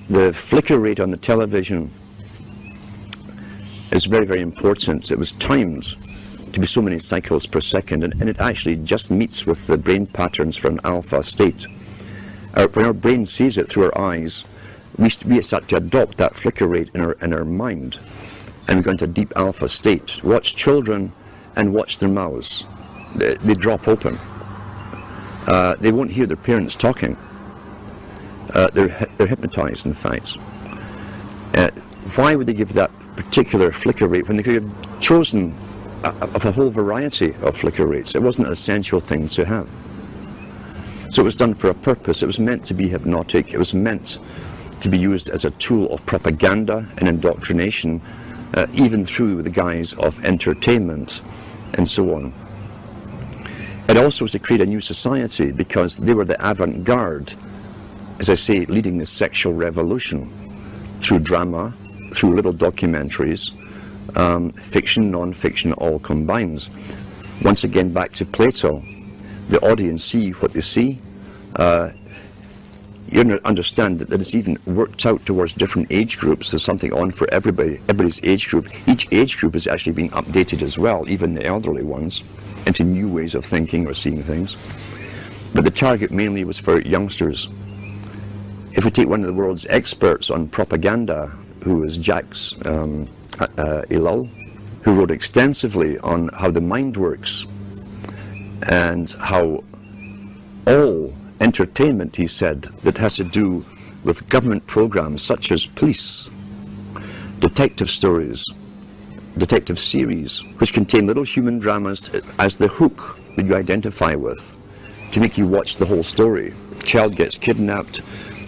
the flicker rate on the television is very, very important. It was timed to be so many cycles per second, and it actually just meets with the brain patterns for an alpha state. When our brain sees it through our eyes, we start to adopt that flicker rate in our mind, and we go into a deep alpha state. Watch children and watch their mouths. They drop open. They won't hear their parents talking. They're hypnotized, in fact. Why would they give that particular flicker rate when they could have chosen of a whole variety of flicker rates? It wasn't an essential thing to have. So it was done for a purpose. It was meant to be hypnotic. It was meant to be used as a tool of propaganda and indoctrination, even through the guise of entertainment and so on. It also was to create a new society, because they were the avant-garde, as I say, leading the sexual revolution through drama, through little documentaries, fiction, non-fiction, all combined. Once again, back to Plato, the audience see what they see. You understand that it's even worked out towards different age groups. There's something on for everybody's age group. Each age group is actually being updated as well, even the elderly ones, into new ways of thinking or seeing things. But the target mainly was for youngsters. If we take one of the world's experts on propaganda, who is Jacques Ellul, who wrote extensively on how the mind works and how all entertainment, he said, that has to do with government programs such as police, detective stories, detective series, which contain little human dramas as the hook that you identify with, to make you watch the whole story. Child gets kidnapped,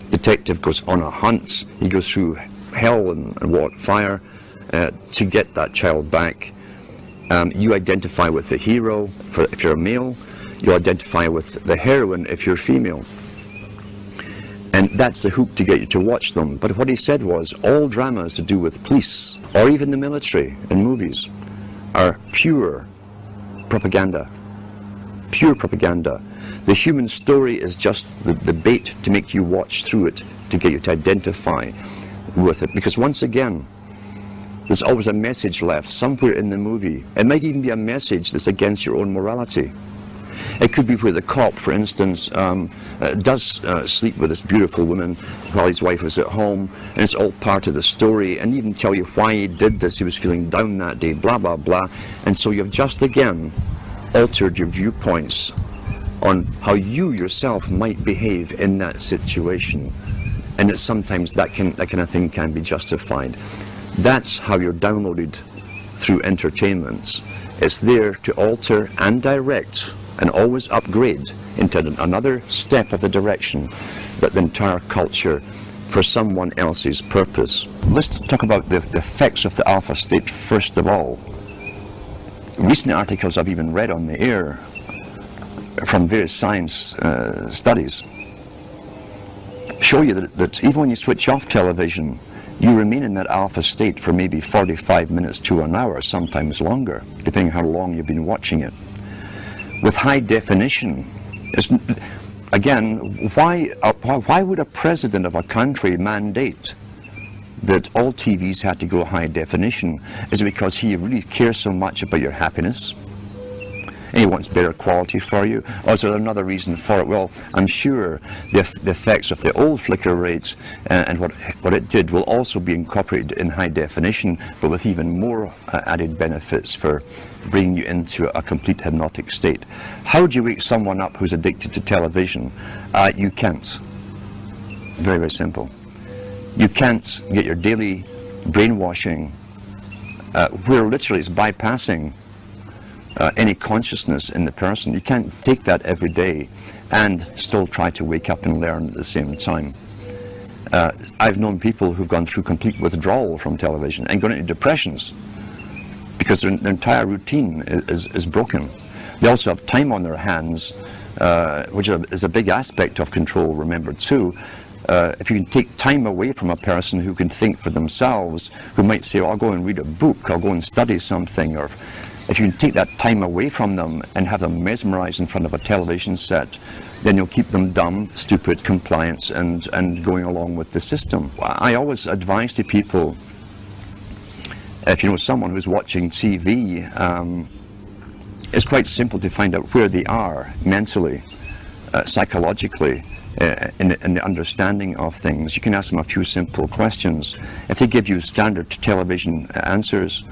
detective goes on a hunt, he goes through hell and fire to get that child back. You identify with the hero if you're a male, you identify with the heroine if you're female. And that's the hook to get you to watch them. But what he said was, all dramas to do with police, or even the military in movies, are pure propaganda. Pure propaganda. The human story is just the bait to make you watch through it, to get you to identify with it. Because once again, there's always a message left somewhere in the movie. It might even be a message that's against your own morality. It could be where the cop, for instance, does sleep with this beautiful woman while his wife is at home, and it's all part of the story, and even tell you why he did this. He was feeling down that day, blah, blah, blah. And so you've just again altered your viewpoints on how you yourself might behave in that situation. And that sometimes that kind of thing can be justified. That's how you're downloaded through entertainment. It's there to alter and direct and always upgrade into another step of the direction that the entire culture for someone else's purpose. Let's talk about the effects of the alpha state first of all. Recent articles I've even read on the air from various science studies show you that even when you switch off television, you remain in that alpha state for maybe 45 minutes to an hour, sometimes longer, depending how long you've been watching it. With high definition, again, why would a president of a country mandate that all TVs had to go high definition? Is it because he really cares so much about your happiness? And he wants better quality for you? Or is there another reason for it? Well, I'm sure the effects of the old flicker rates and what it did will also be incorporated in high definition, but with even more added benefits for bringing you into a complete hypnotic state. How do you wake someone up who's addicted to television? You can't. Very, very simple. You can't get your daily brainwashing, where literally it's bypassing any consciousness in the person. You can't take that every day and still try to wake up and learn at the same time. I've known people who've gone through complete withdrawal from television and gone into depressions because their entire routine is broken. They also have time on their hands, which is a big aspect of control, remember too. If you can take time away from a person who can think for themselves, who might say, oh, I'll go and read a book, I'll go and study something, or If you can take that time away from them and have them mesmerized in front of a television set, then you'll keep them dumb, stupid, compliant, and going along with the system. I always advise to people, if you know someone who's watching TV, it's quite simple to find out where they are mentally, psychologically, in the understanding of things. You can ask them a few simple questions. If they give you standard television answers,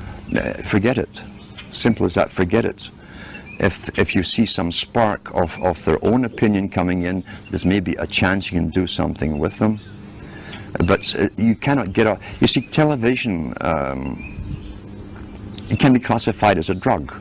forget it. Simple as that, forget it. If you see some spark of their own opinion coming in, there's maybe a chance you can do something with them. But you cannot get a... You see, television, it can be classified as a drug.